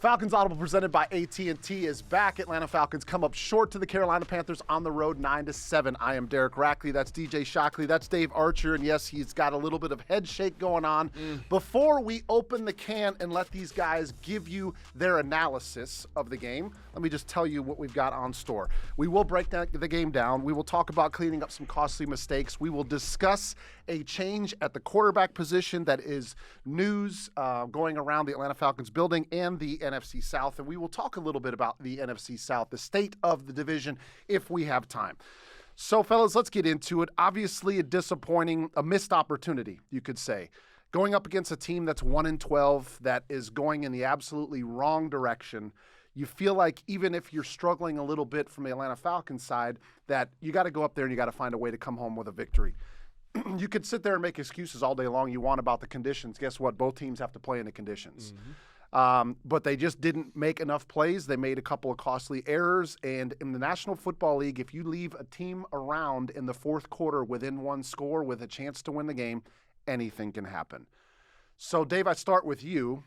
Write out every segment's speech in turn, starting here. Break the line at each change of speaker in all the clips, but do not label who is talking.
Falcons Audible presented by AT&T is back. Atlanta Falcons come up short to the Carolina Panthers on the road 9-7. I am Derek Rackley. That's DJ Shockley. That's Dave Archer. And yes, he's got a little bit of head shake going on. Before we open the can and let these guys give you their analysis of the game, let me just tell you what we've got on store. We will break the game down. We will talk about cleaning up some costly mistakes. We will discuss a change at the quarterback position that is news going around the Atlanta Falcons building and the NFC South, and we will talk a little bit about the NFC South, the state of the division, if we have time. So, fellas, let's get into it. Obviously, a missed opportunity, you could say. Going up against a team that's 1-12, that is going in the absolutely wrong direction. You feel like even if you're struggling a little bit from the Atlanta Falcons side, that you got to go up there and you got to find a way to come home with a victory. You could sit there and make excuses all day long you want about the conditions. Guess what? Both teams have to play in the conditions. But they just didn't make enough plays. They made a couple of costly errors. And in the National Football League, if you leave a team around in the fourth quarter within one score with a chance to win the game, anything can happen. So, Dave, I start with you.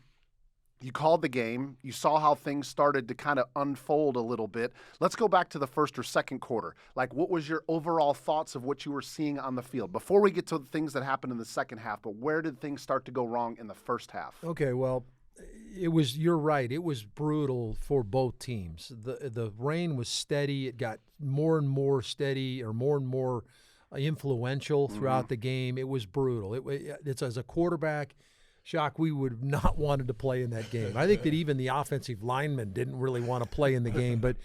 You called the game. You saw how things started to kind of unfold a little bit. Let's go back to the first or second quarter. Like, what was your overall thoughts of what you were seeing on the field? Before we get to the things that happened in the second half, but where did things start to go wrong in the first half?
Okay, well, you're right. It was brutal for both teams. The rain was steady. It got more and more steady or more and more influential throughout the game. It was brutal. It's as a quarterback, Shock, we would have not wanted to play in that game. I think that even the offensive linemen didn't really want to play in the game. But,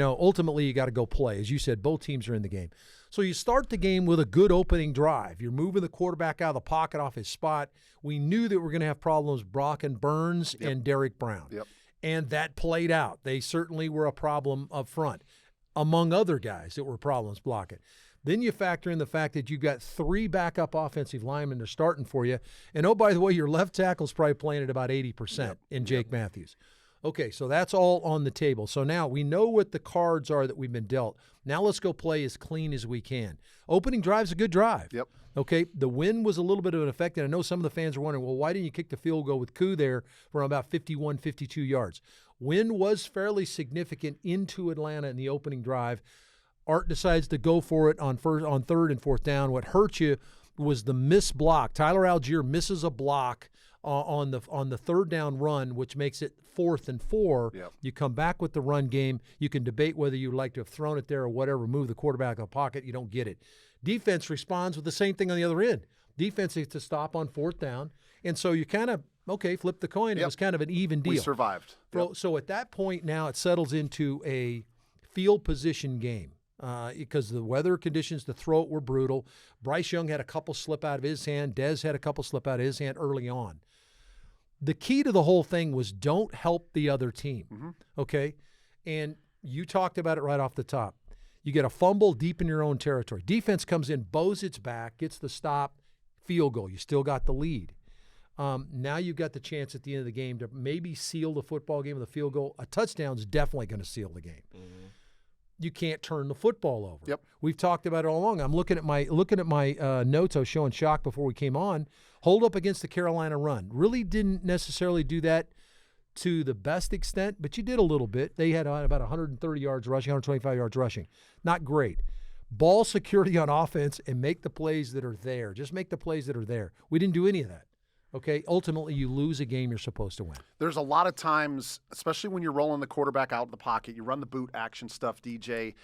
ultimately you got to go play. As you said, both teams are in the game. So you start the game with a good opening drive. You're moving the quarterback out of the pocket off his spot. We knew that we're going to have problems Brock and Burns and Derek Brown. And that played out. They certainly were a problem up front, among other guys that were problems blocking. Then you factor in the fact that you've got three backup offensive linemen that are starting for you. And, oh, by the way, your left tackle's probably playing at about 80% in Jake Matthews. Okay, so that's all on the table. So now we know what the cards are that we've been dealt. Now let's go play as clean as we can. Opening drive's a good drive. Okay, the wind was a little bit of an effect, and I know some of the fans are wondering, well, why didn't you kick the field goal with Koo there from about 51, 52 yards? Wind was fairly significant into Atlanta in the opening drive. Art decides to go for it on third and fourth down. What hurt you was the missed block. Tyler Algier misses a block on the third down run, which makes it 4th and 4. You come back with the run game. You can debate whether you'd like to have thrown it there or whatever, move the quarterback out of the pocket. You don't get it. Defense responds with the same thing on the other end. Defense is to stop on fourth down. And so you kind of, flip the coin. It was kind of an even deal.
We survived.
So at that point now it settles into a field position game. Because the weather conditions to throw it were brutal. Bryce Young had a couple slip out of his hand. Dez had a couple slip out of his hand early on. The key to the whole thing was don't help the other team, okay? And you talked about it right off the top. You get a fumble deep in your own territory. Defense comes in, bows its back, gets the stop, field goal. You still got the lead. Now you've got the chance at the end of the game to maybe seal the football game with a field goal. A touchdown's definitely going to seal the game. You can't turn the football over. We've talked about it all along. I'm looking at my notes. I was showing Shock before we came on. Hold up against the Carolina run. Really didn't necessarily do that to the best extent, but you did a little bit. They had about 130 yards rushing, 125 yards rushing. Not great. Ball security on offense and make the plays that are there. Just make the plays that are there. We didn't do any of that. Okay, ultimately you lose a game you're supposed to win.
There's a lot of times, especially when you're rolling the quarterback out of the pocket, you run the boot action stuff, DJ.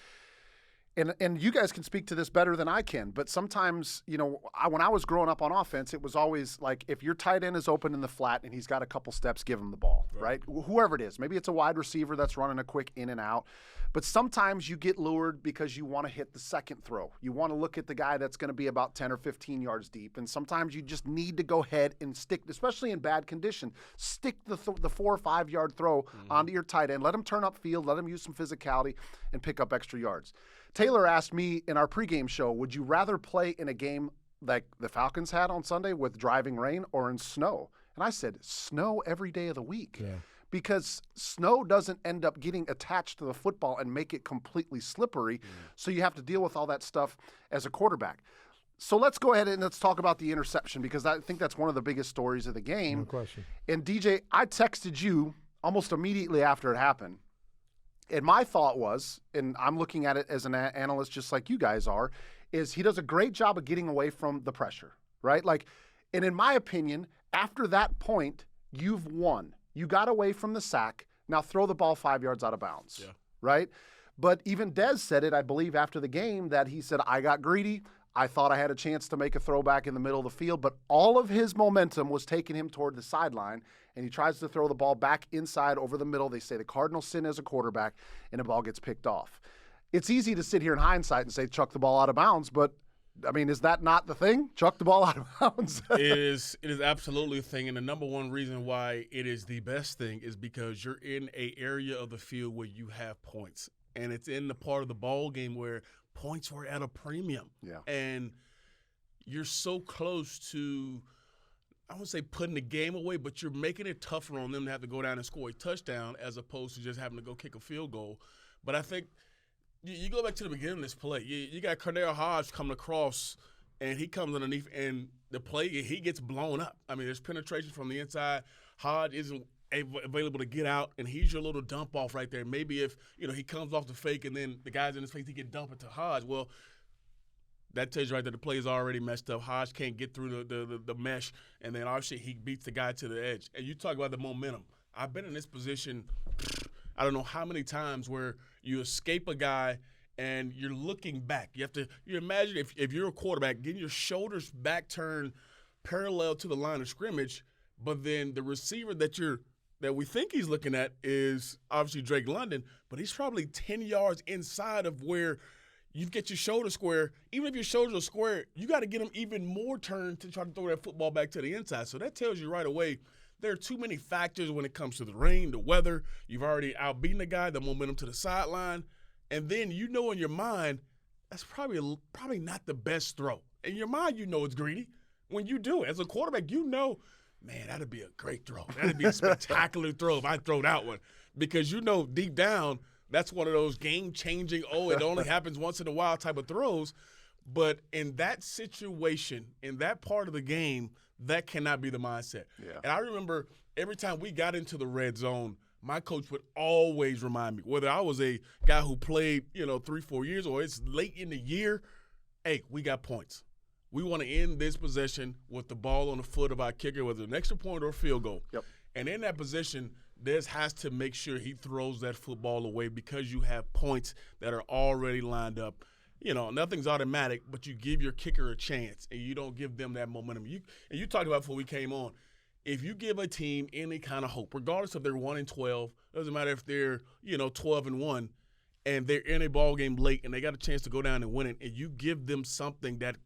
And you guys can speak to this better than I can, but sometimes, when I was growing up on offense, it was always like if your tight end is open in the flat and he's got a couple steps, give him the ball, right? Whoever it is. Maybe it's a wide receiver that's running a quick in and out. But sometimes you get lured because you want to hit the second throw. You want to look at the guy that's going to be about 10 or 15 yards deep. And sometimes you just need to go ahead and stick, especially in bad condition, stick the 4 or 5 yard throw onto your tight end. Let him turn upfield, let him use some physicality and pick up extra yards. Taylor asked me in our pregame show, would you rather play in a game like the Falcons had on Sunday with driving rain or in snow? And I said, snow every day of the week. Because snow doesn't end up getting attached to the football and make it completely slippery. So you have to deal with all that stuff as a quarterback. So let's go ahead and let's talk about the interception because I think that's one of the biggest stories of the game.
No question.
And DJ, I texted you almost immediately after it happened. And my thought was, and I'm looking at it as an analyst just like you guys are, is he does a great job of getting away from the pressure, right? Like, and in my opinion, after that point, you've won. You got away from the sack. Now throw the ball 5 yards out of bounds, right? But even Dez said it, I believe, after the game, that he said, I got greedy. I thought I had a chance to make a throwback in the middle of the field, but all of his momentum was taking him toward the sideline, and he tries to throw the ball back inside over the middle. They say the Cardinals sin as a quarterback, and the ball gets picked off. It's easy to sit here in hindsight and say chuck the ball out of bounds, but, I mean, is that not the thing? Chuck the ball out of bounds?
It is absolutely a thing, and the number one reason why it is the best thing is because you're in an area of the field where you have points, and it's in the part of the ball game where points were at a premium.
Yeah.
And you're so close to, I wouldn't say putting the game away, but you're making it tougher on them to have to go down and score a touchdown as opposed to just having to go kick a field goal. But I think you go back to the beginning of this play. You got Cordell Hodge coming across, and he comes underneath, and the play, he gets blown up. I mean, there's penetration from the inside. Hodge isn't available to get out, and he's your little dump off right there. Maybe if, he comes off the fake and then the guy's in his face, he can dump it to Hodge. Well, that tells you right that the play is already messed up. Hodge can't get through the mesh, and then obviously he beats the guy to the edge. And you talk about the momentum. I've been in this position, I don't know how many times, where you escape a guy and you're looking back. You imagine if you're a quarterback, getting your shoulders back turned parallel to the line of scrimmage, but then the receiver that we think he's looking at is obviously Drake London, but he's probably 10 yards inside of where you get your shoulder square. Even if your shoulders are square, you got to get them even more turned to try to throw that football back to the inside. So that tells you right away there are too many factors when it comes to the rain, the weather. You've already outbeaten the guy, the momentum to the sideline. And then in your mind, that's probably not the best throw. In your mind, it's greedy. When you do it, as a quarterback, man, that'd be a great throw. That'd be a spectacular throw if I throw that one. Because deep down, that's one of those game-changing, it only happens once in a while type of throws. But in that situation, in that part of the game, that cannot be the mindset.
Yeah.
And I remember every time we got into the red zone, my coach would always remind me, whether I was a guy who played, 3-4 years or it's late in the year, hey, we got points. We want to end this possession with the ball on the foot of our kicker, whether an extra point or a field goal.
Yep.
And in that position, Dez has to make sure he throws that football away because you have points that are already lined up. Nothing's automatic, but you give your kicker a chance, and you don't give them that momentum. You talked about before we came on, if you give a team any kind of hope, regardless if they're 1-12, doesn't matter if they're 12-1, and they're in a ball game late and they got a chance to go down and win it, and you give them something that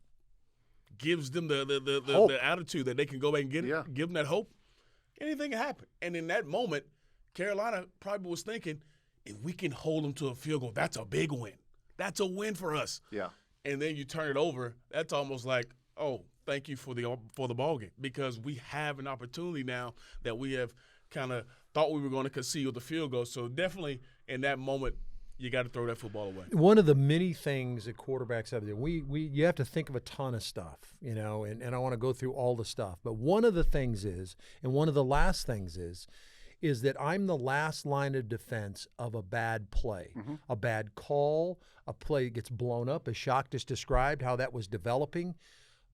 gives them the attitude that they can go back and get it, give them that hope, anything can happen. And in that moment, Carolina probably was thinking, if we can hold them to a field goal, that's a big win. That's a win for us.
Yeah.
And then you turn it over, that's almost like, thank you for the ball game, because we have an opportunity now that we have kind of thought we were going to concede with the field goal. So definitely in that moment, you got to throw that football away.
One of the many things that quarterbacks have to do, you have to think of a ton of stuff, and I want to go through all the stuff. But one of the things is, and one of the last things is that I'm the last line of defense of a bad play, a bad call, a play that gets blown up, as Shock just described how that was developing.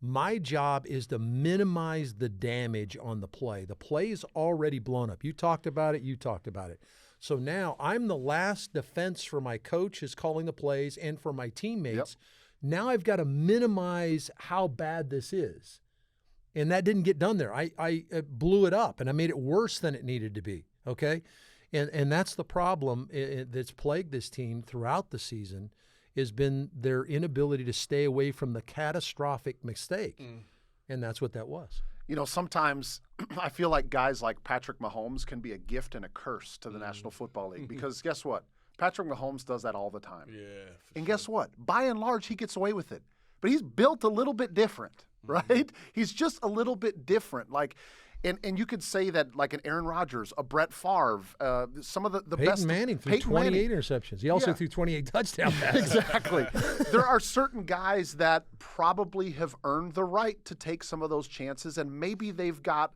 My job is to minimize the damage on the play. The play is already blown up. You talked about it. So now I'm the last defense for my coach who's calling the plays and for my teammates. Yep. Now I've got to minimize how bad this is. And that didn't get done there. I blew it up, and I made it worse than it needed to be, okay? And that's the problem that's plagued this team throughout the season, has been their inability to stay away from the catastrophic mistake. And that's what that was.
Sometimes I feel like guys like Patrick Mahomes can be a gift and a curse to the National Football League, because guess what? Patrick Mahomes does that all the time.
Yeah.
And guess what? By and large, he gets away with it. But he's built a little bit different, right? He's just a little bit different. And you could say that like an Aaron Rodgers, a Brett Favre, some of the
Peyton
best.
Manning threw 28 interceptions. He also threw 28 touchdown passes.
Exactly. There are certain guys that probably have earned the right to take some of those chances, and maybe they've got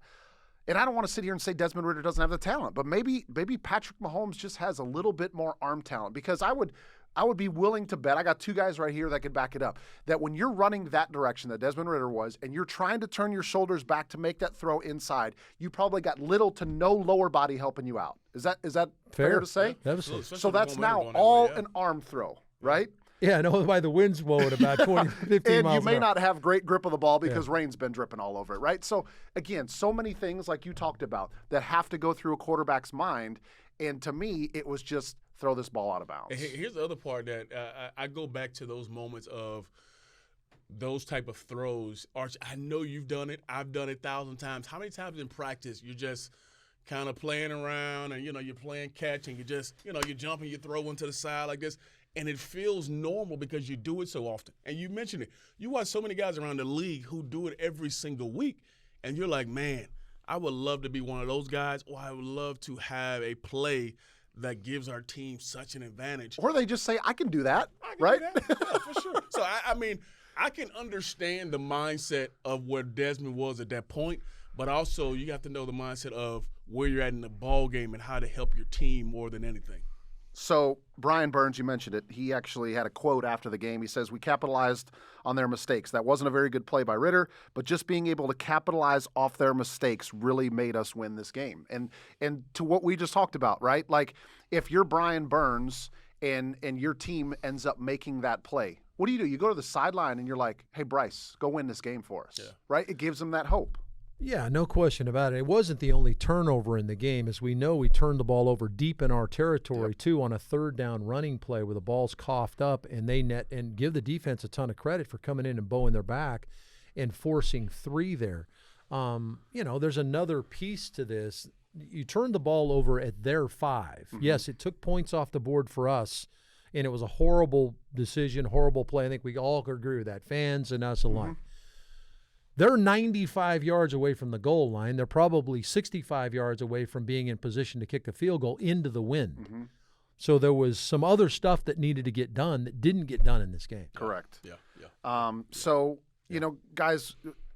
and I don't want to sit here and say Desmond Ridder doesn't have the talent, but maybe Patrick Mahomes just has a little bit more arm talent, because I would be willing to bet, I got two guys right here that could back it up, that when you're running that direction that Desmond Ridder was, and you're trying to turn your shoulders back to make that throw inside, you probably got little to no lower body helping you out. Is that fair to say?
Yeah, absolutely.
So that's now all an arm throw, right?
Yeah, I know why the wind's blowing about 20, 15 miles
And you may
an hour.
not have great grip of the ball because rain's been dripping all over it, right? So, again, so many things like you talked about that have to go through a quarterback's mind. And to me, it was just throw this ball out of bounds.
Here's the other part that I go back to those moments of those type of throws. Arch, I know you've done it. I've done it 1,000 times. How many times in practice you're just kind of playing around and, you're playing catch and you just, you're jumping, you throw one to the side like this. And it feels normal because you do it so often. And you mentioned it. You watch so many guys around the league who do it every single week, and you're like, man, I would love to be one of those guys, or I would love to have a play that gives our team such an advantage.
Or they just say, I can do that,
I can
right?
do that. Yeah, for sure. So, I mean, I can understand the mindset of where Desmond was at that point, but also you have to know the mindset of where you're at in the ball game and how to help your team more than anything.
So, Brian Burns, you mentioned it. He actually had a quote after the game. He says, we capitalized on their mistakes. That wasn't a very good play by Ridder, but just being able to capitalize off their mistakes really made us win this game. And to what we just talked about, right? Like, if you're Brian Burns and your team ends up making that play, what do? You go to the sideline and you're like, hey, Bryce, go win this game for us, right? It gives them that hope.
Yeah, no question about it. It wasn't the only turnover in the game. As we know, we turned the ball over deep in our territory, too, on a third down running play where the ball's coughed up, and they net and give the defense a ton of credit for coming in and bowing their back and forcing 3 there. There's another piece to this. You turned the ball over at their 5. Mm-hmm. Yes, it took points off the board for us, and it was a horrible decision, horrible play. I think we all could agree with that, fans and us alike. Mm-hmm. They're 95 yards away from the goal line. They're probably 65 yards away from being in position to kick a field goal into the wind. Mm-hmm. So there was some other stuff that needed to get done that didn't get done in this game.
Correct.
Yeah.
So, guys,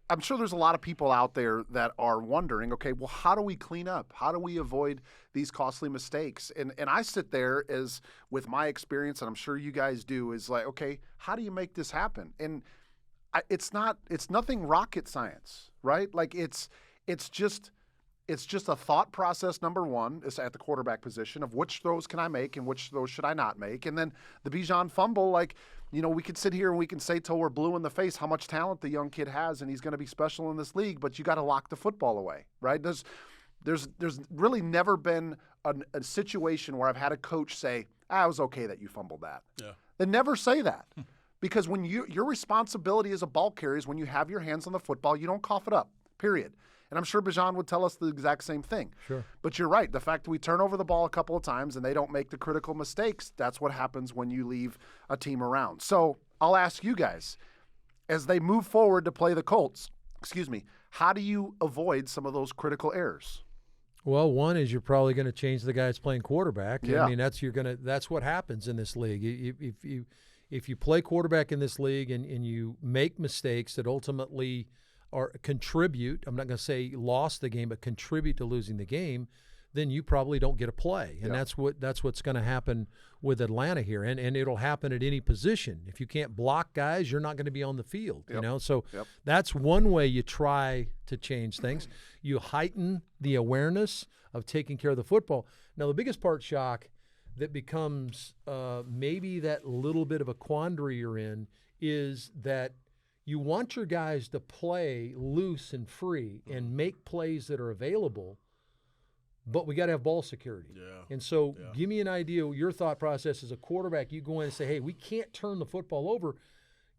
I'm sure there's a lot of people out there that are wondering, okay, well, how do we clean up? How do we avoid these costly mistakes? And I sit there as with my experience, and I'm sure you guys do, is like, okay, how do you make this happen? And it's nothing rocket science, right? Like it's just a thought process. Number one is at the quarterback position of which throws can I make and which throws should I not make. And then the Bijan fumble, like, we could sit here and we can say till we're blue in the face how much talent the young kid has and he's going to be special in this league, but you got to lock the football away, right? There's really never been a situation where I've had a coach say, it was okay that you fumbled that.
Yeah.
They never say that. Because when your responsibility as a ball carrier is when you have your hands on the football, you don't cough it up, period. And I'm sure Bijan would tell us the exact same thing.
Sure.
But you're right. The fact that we turn over the ball a couple of times and they don't make the critical mistakes, that's what happens when you leave a team around. So I'll ask you guys, as they move forward to play the Colts, how do you avoid some of those critical errors?
Well, one is you're probably going to change the guy that's playing quarterback.
Yeah.
I mean, that's what happens in this league. If you play quarterback in this league and you make mistakes that ultimately contribute, I'm not going to say lost the game, but contribute to losing the game, then you probably don't get a play. And that's what's going to happen with Atlanta here. And it'll happen at any position. If you can't block guys, you're not going to be on the field. So that's one way you try to change things. You heighten the awareness of taking care of the football. Now, the biggest part, Shock, that becomes maybe that little bit of a quandary you're in is that you want your guys to play loose and free and make plays that are available, but we got to have ball security. Yeah. And so give me an idea of your thought process as a quarterback. You go in and say, hey, we can't turn the football over,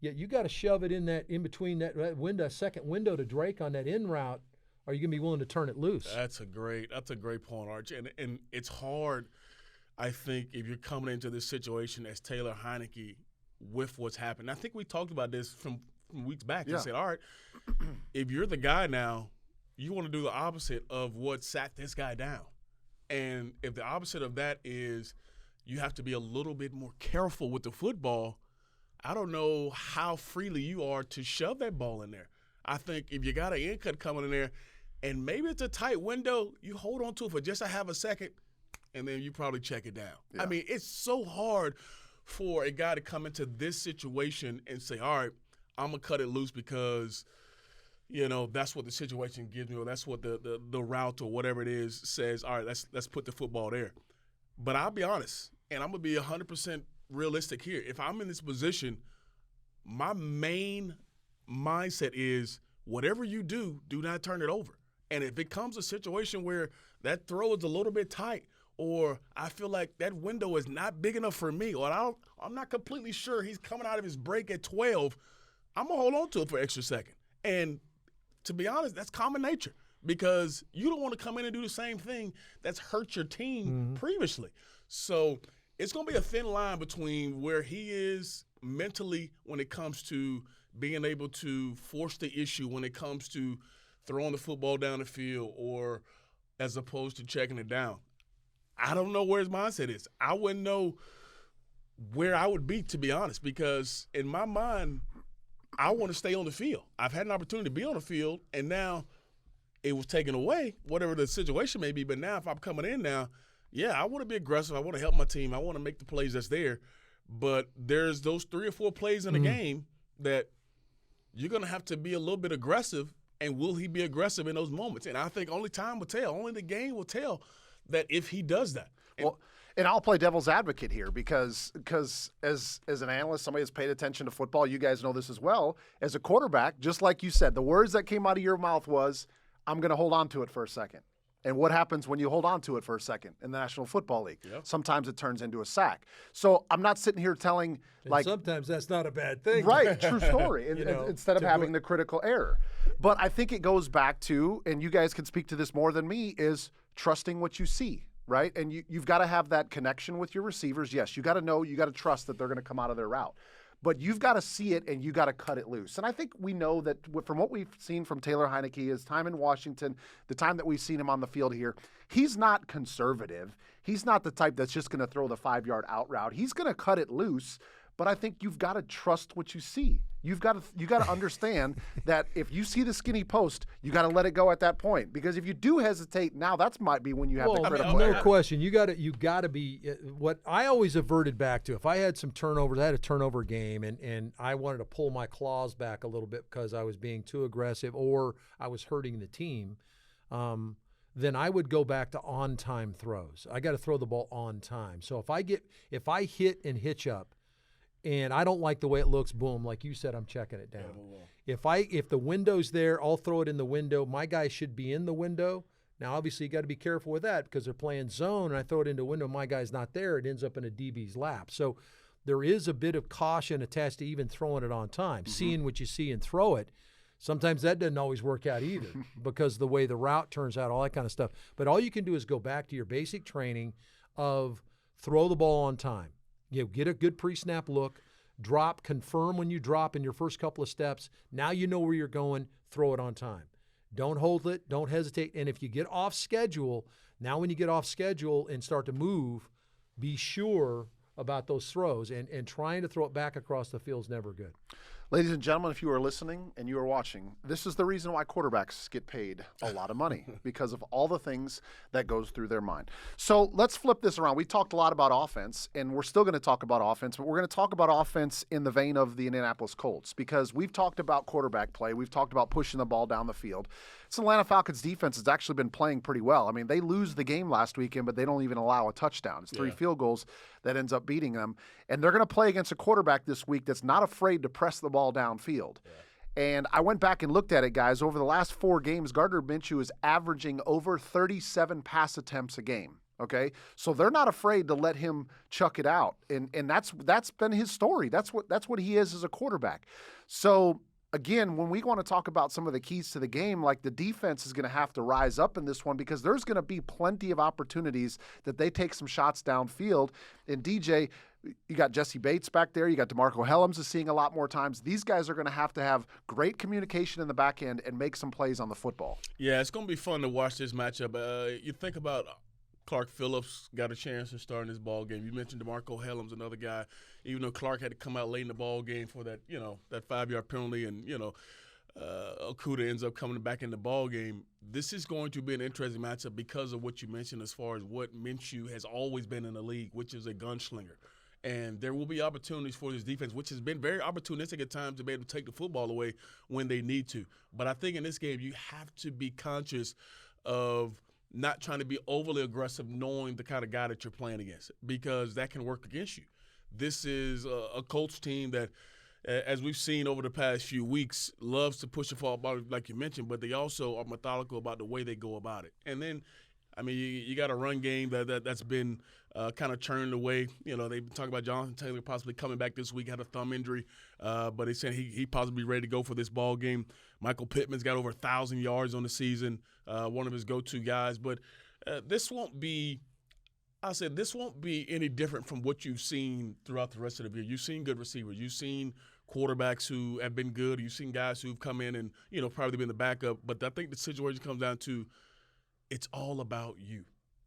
yet you got to shove it in between that window, second window to Drake on that in route. Are you going to be willing to turn it loose?
That's a great point, Arch. And it's hard, I think, if you're coming into this situation as Taylor Heineke with what's happened. I think we talked about this from weeks back. You said, all right, if you're the guy now, you want to do the opposite of what sat this guy down. And if the opposite of that is you have to be a little bit more careful with the football, I don't know how freely you are to shove that ball in there. I think if you got an in cut coming in there and maybe it's a tight window, you hold on to it for just a half a second, and then you probably check it down.
Yeah.
I mean, it's so hard for a guy to come into this situation and say, all right, I'm going to cut it loose because, that's what the situation gives me, or that's what the route or whatever it is says, all right, let's put the football there. But I'll be honest, and I'm going to be 100% realistic here. If I'm in this position, my main mindset is whatever you do, do not turn it over. And if it comes a situation where that throw is a little bit tight, or I feel like that window is not big enough for me, or I'm not completely sure he's coming out of his break at 12, I'm going to hold on to it for an extra second. And to be honest, that's common nature because you don't want to come in and do the same thing that's hurt your team previously. So it's going to be a thin line between where he is mentally when it comes to being able to force the issue when it comes to throwing the football down the field or as opposed to checking it down. I don't know where his mindset is. I wouldn't know where I would be, to be honest, because in my mind, I want to stay on the field. I've had an opportunity to be on the field, and now it was taken away, whatever the situation may be. But now if I'm coming in now, yeah, I want to be aggressive. I want to help my team. I want to make the plays that's there. But there's those 3 or 4 plays in the game that you're going to have to be a little bit aggressive, and will he be aggressive in those moments? And I think only time will tell. Only the game will tell that if he does that.
And I'll play devil's advocate here because as an analyst, somebody that's paid attention to football, you guys know this as well. As a quarterback, just like you said, the words that came out of your mouth was, I'm going to hold on to it for a second. And what happens when you hold on to it for a second in the National Football League? Yep. Sometimes it turns into a sack. So I'm not sitting here telling
and sometimes that's not a bad thing.
Right, true story. Instead of having the critical error. But I think it goes back to, and you guys can speak to this more than me, is trusting what you see. Right? And you've got to have that connection with your receivers. Yes, you got to know, you got to trust that they're going to come out of their route. But you've got to see it and you got to cut it loose. And I think we know that from what we've seen from Taylor Heineke, his time in Washington, the time that we've seen him on the field here, he's not conservative. He's not the type that's just going to throw the 5-yard out route. He's going to cut it loose. But I think you've got to trust what you see. You got to understand that if you see the skinny post, you got to let it go at that point. Because if you do hesitate, now that might be when you have the critical error.
No question. You got to be what I always averted back to. If I had some turnovers, I had a turnover game, and I wanted to pull my claws back a little bit because I was being too aggressive or I was hurting the team. Then I would go back to on-time throws. I got to throw the ball on time. So if I hit and hitch up, and I don't like the way it looks, boom, like you said, I'm checking it down. If the window's there, I'll throw it in the window. My guy should be in the window. Now, obviously, you got to be careful with that because they're playing zone, and I throw it in the window, my guy's not there, it ends up in a DB's lap. So there is a bit of caution attached to even throwing it on time, seeing what you see and throw it. Sometimes that doesn't always work out either because the way the route turns out, all that kind of stuff. But all you can do is go back to your basic training of throw the ball on time. Get a good pre-snap look, drop, confirm when you drop in your first couple of steps. Now you know where you're going, throw it on time. Don't hold it, don't hesitate. And if you get off schedule, now when you get off schedule and start to move, be sure about those throws. And trying to throw it back across the field is never good.
Ladies and gentlemen, if you are listening and you are watching, this is the reason why quarterbacks get paid a lot of money because of all the things that goes through their mind. So let's flip this around. We talked a lot about offense, and we're still going to talk about offense, but we're going to talk about offense in the vein of the Indianapolis Colts because we've talked about quarterback play. We've talked about pushing the ball down the field. This Atlanta Falcons defense has actually been playing pretty well. I mean, they lose the game last weekend, but they don't even allow a touchdown. It's 3 field goals that ends up beating them. And they're going to play against a quarterback this week that's not afraid to press the ball downfield. And I went back and looked at it, guys. Over the last 4 games, Gardner Minshew is averaging over 37 pass attempts a game. Okay, so they're not afraid to let him chuck it out, and that's been his story. That's what he is as a quarterback. So again, when we want to talk about some of the keys to the game, like the defense is going to have to rise up in this one because there's going to be plenty of opportunities that they take some shots downfield. And DJ, you got Jesse Bates back there. You got DeMarco Hellams is seeing a lot more times. These guys are going to have great communication in the back end and make some plays on the football.
Yeah, it's going to be fun to watch this matchup. You think about Clark Phillips got a chance to start in this ball game. You mentioned DeMarco Hellams, another guy. Even though Clark had to come out late in the ball game for that, that 5-yard penalty, and Okudah ends up coming back in the ball game. This is going to be an interesting matchup because of what you mentioned as far as what Minshew has always been in the league, which is a gunslinger. And there will be opportunities for this defense, which has been very opportunistic at times to be able to take the football away when they need to. But I think in this game, you have to be conscious of not trying to be overly aggressive, knowing the kind of guy that you're playing against, because that can work against you. This is a Colts team that, as we've seen over the past few weeks, loves to push the football, like you mentioned, but they also are methodical about the way they go about it. And then, I mean, you got a run game that's been kind of churned away. You know, they talk about Jonathan Taylor possibly coming back this week, had a thumb injury, but they said he possibly ready to go for this ball game. Michael Pittman's got over 1,000 yards on the season, one of his go-to guys. But this won't be any different from what you've seen throughout the rest of the year. You've seen good receivers. You've seen quarterbacks who have been good. You've seen guys who've come in and, you know, probably been the backup. But I think the situation comes down to it's all about you.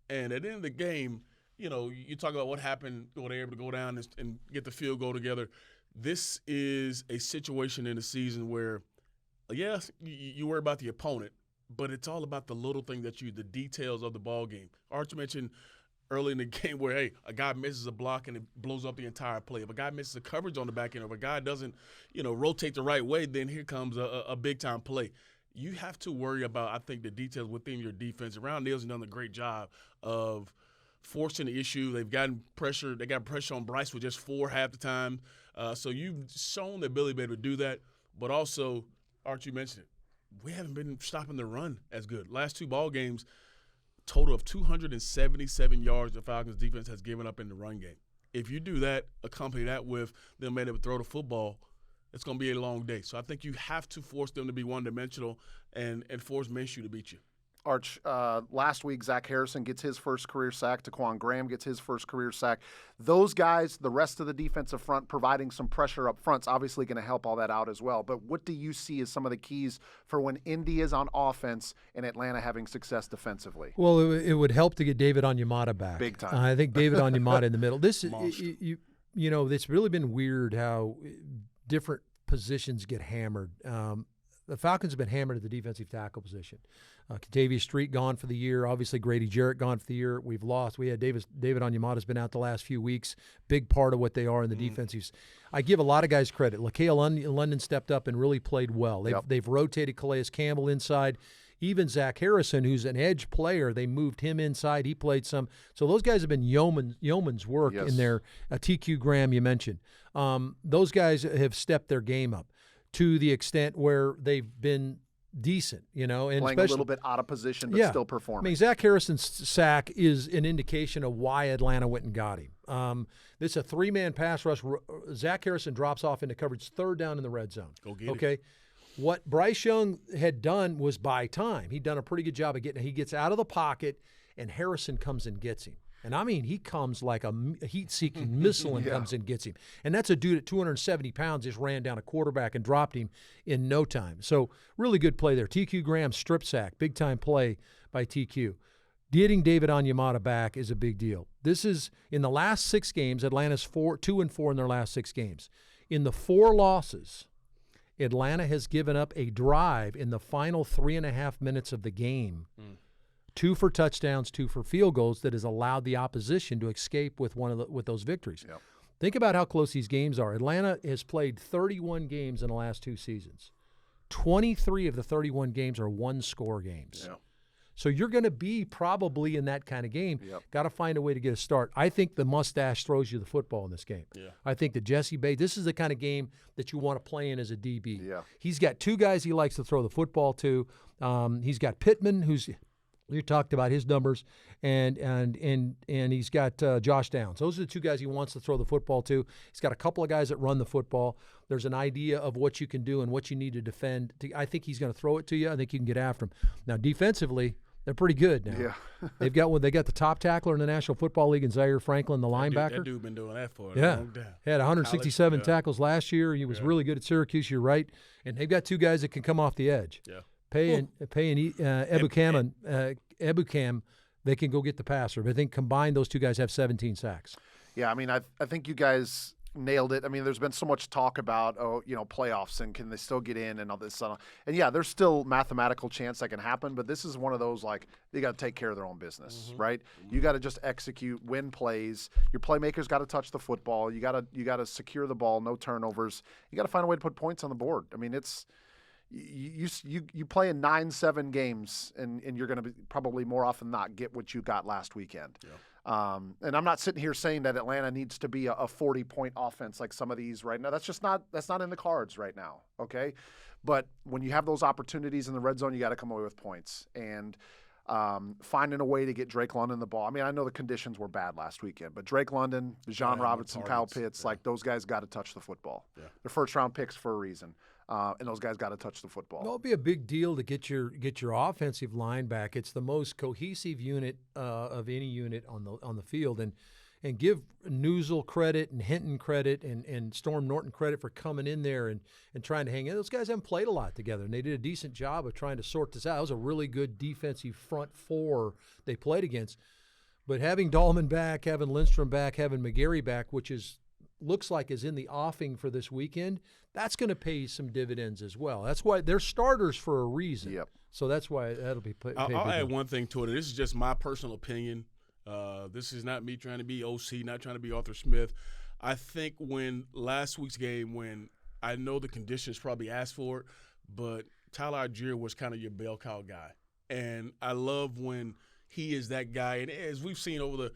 And at the end of the game, you know, you talk about what happened when they were able to go down and get the field goal together. This is a situation in the season where, yes, you worry about the opponent, but it's all about the little thing the details of the ball game. Arch mentioned early in the game where, hey, a guy misses a block and it blows up the entire play. If a guy misses a coverage on the back end, or if a guy doesn't, you know, rotate the right way, then here comes a big-time play. You have to worry about, I think, the details within your defense. Round Neal's done a great job of forcing the issue. They've gotten pressure. They got pressure on Bryce with just 4 half the time. So you've shown the ability to be able to do that. But also, Archie mentioned it, we haven't been stopping the run as good. Last 2 ball games, total of 277 yards the Falcons defense has given up in the run game. If you do that, accompany that with them being able to throw the football, it's going to be a long day. So I think you have to force them to be one-dimensional and force Minshew to beat you.
Arch, last week, Zach Harrison gets his first career sack. Taquan Graham gets his first career sack. Those guys, the rest of the defensive front, providing some pressure up front is obviously going to help all that out as well. But what do you see as some of the keys for when Indy is on offense and Atlanta having success defensively?
Well, it would help to get David Onyemata back.
Big time.
I think David Onyemata in the middle. This, you know, it's really been weird how different positions get hammered. The Falcons have been hammered at the defensive tackle position. Kentavious Street gone for the year. Obviously, Grady Jarrett gone for the year. We've lost. We had David Onyemata's been out the last few weeks. Big part of what they are in the defensives. I give a lot of guys credit. Lakeil London stepped up and really played well. They've rotated Calais Campbell inside. Even Zach Harrison, who's an edge player, they moved him inside. He played some. So those guys have been yeoman's work in there. TQ Graham, you mentioned. Those guys have stepped their game up to the extent where they've been decent, you know. And
playing a little bit out of position, but still performing.
I mean, Zach Harrison's sack is an indication of why Atlanta went and got him. This is a 3-man pass rush. Zach Harrison drops off into coverage, 3rd down in the red zone.
Go get it.
Okay. What Bryce Young had done was buy time. He'd done a pretty good job of getting – he gets out of the pocket, and Harrison comes and gets him. And, I mean, he comes like a heat-seeking missile and comes and gets him. And that's a dude at 270 pounds just ran down a quarterback and dropped him in no time. So, really good play there. TQ Graham strip sack, big-time play by TQ. Getting David Onyemata back is a big deal. This is – in the last 6 games, Atlanta's 2-4 in their last 6 games. In the 4 losses – Atlanta has given up a drive in the final 3.5 minutes of the game, 2 for touchdowns, 2 for field goals, that has allowed the opposition to escape with with those victories. Yep. Think about how close these games are. Atlanta has played 31 games in the last 2 seasons. 23 of the 31 games are 1-score games. Yep. So you're going to be probably in that kind of game. Yep. Got to find a way to get a start. I think the mustache throws you the football in this game. Yeah. I think that Jesse Bates, this is the kind of game that you want to play in as a DB. Yeah. He's got 2 guys he likes to throw the football to. He's got Pittman, who's you talked about his numbers, and he's got Josh Downs. Those are the 2 guys he wants to throw the football to. He's got a couple of guys that run the football. There's an idea of what you can do and what you need to defend. I think he's going to throw it to you. I think you can get after him. Now, defensively, they're pretty good now. Yeah. They got the top tackler in the National Football League in Zaire Franklin, the linebacker.
That dude been doing that for a long time.
He had 167 tackles last year. He was really good at Syracuse. You're right. And they've got 2 guys that can come off the edge. Yeah. Pay and Ebukam, they can go get the passer. But I think combined, those 2 guys have 17 sacks.
Yeah, I mean, I think you guys nailed it. I mean, there's been so much talk about, playoffs and can they still get in and all this stuff. And yeah, there's still mathematical chance that can happen, but this is one of those, like, they got to take care of their own business, right? You got to just execute, win plays. Your playmakers got to touch the football. You got to secure the ball, no turnovers. You got to find a way to put points on the board. I mean, it's you play in 9-7 games, and you're going to probably more often than not get what you got last weekend. Yeah. And I'm not sitting here saying that Atlanta needs to be a 40-point offense like some of these right now. That's not in the cards right now, okay? But when you have those opportunities in the red zone, you got to come away with points. And finding a way to get Drake London the ball. I mean, I know the conditions were bad last weekend, but Drake London, Bijan Robinson, Kyle Pitts, like those guys got to touch the football. Yeah. They're first-round picks for a reason. And those guys got to touch the football.
It'll be a big deal to get your offensive line back. It's the most cohesive unit of any unit on the field, and give Newsel credit and Hinton credit and Storm Norton credit for coming in there and trying to hang in. Those guys haven't played a lot together, and they did a decent job of trying to sort this out. It was a really good defensive front four they played against. But having Dahlman back, having Lindstrom back, having McGarry back, which looks like is in the offing for this weekend, that's going to pay some dividends as well. That's why they're starters for a reason.
Yep.
So that's why that'll be paid.
I'll add one thing to it. This is just my personal opinion. This is not me trying to be OC, not trying to be Arthur Smith. I think when last week's game, when I know the conditions probably asked for it, but Tyler Algier was kind of your bell cow guy. And I love when he is that guy. And as we've seen over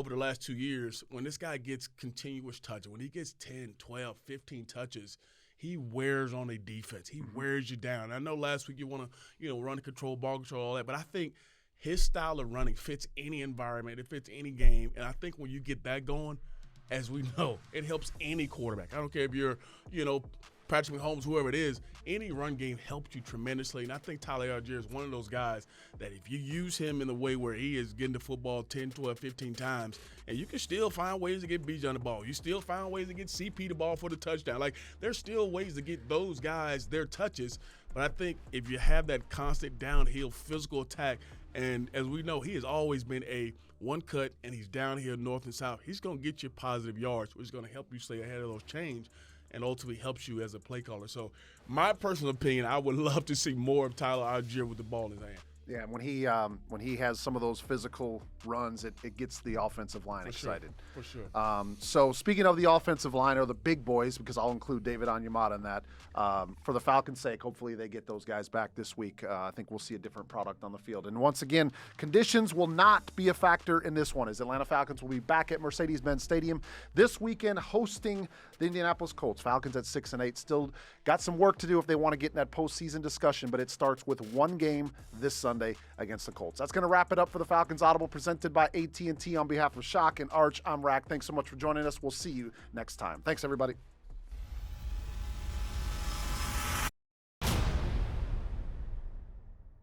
the last 2 years, when this guy gets continuous touches, when he gets 10, 12, 15 touches, he wears on a defense. He wears you down. I know last week you want to, run control, ball control, all that, but I think his style of running fits any environment. It fits any game. And I think when you get that going, as we know, it helps any quarterback. I don't care if you're, Patrick Mahomes, whoever it is, any run game helps you tremendously. And I think Tyler Algier is one of those guys that if you use him in the way where he is getting the football 10, 12, 15 times, and you can still find ways to get Bijan the ball. You still find ways to get CP the ball for the touchdown. Like, there's still ways to get those guys their touches. But I think if you have that constant downhill physical attack, and as we know, he has always been a one cut, and he's downhill north and south, he's going to get you positive yards, which is going to help you stay ahead of those chains and ultimately helps you as a play caller. So my personal opinion, I would love to see more of Tyler Algier with the ball in his hand.
Yeah, when he has some of those physical runs, it gets the offensive line excited.
For sure.
So speaking of the offensive line, or the big boys, because I'll include David Onyemata in that, for the Falcons' sake, hopefully they get those guys back this week. I think we'll see a different product on the field. And once again, conditions will not be a factor in this one, as Atlanta Falcons will be back at Mercedes-Benz Stadium this weekend hosting the Indianapolis Colts. Falcons at 6-8. Still got some work to do if they want to get in that postseason discussion, but it starts with one game this Sunday against the Colts. That's going to wrap it up for the Falcons Audible, presented by AT&T. On behalf of Shock and Arch, I'm Rack. Thanks so much for joining us. We'll see you next time. Thanks, everybody.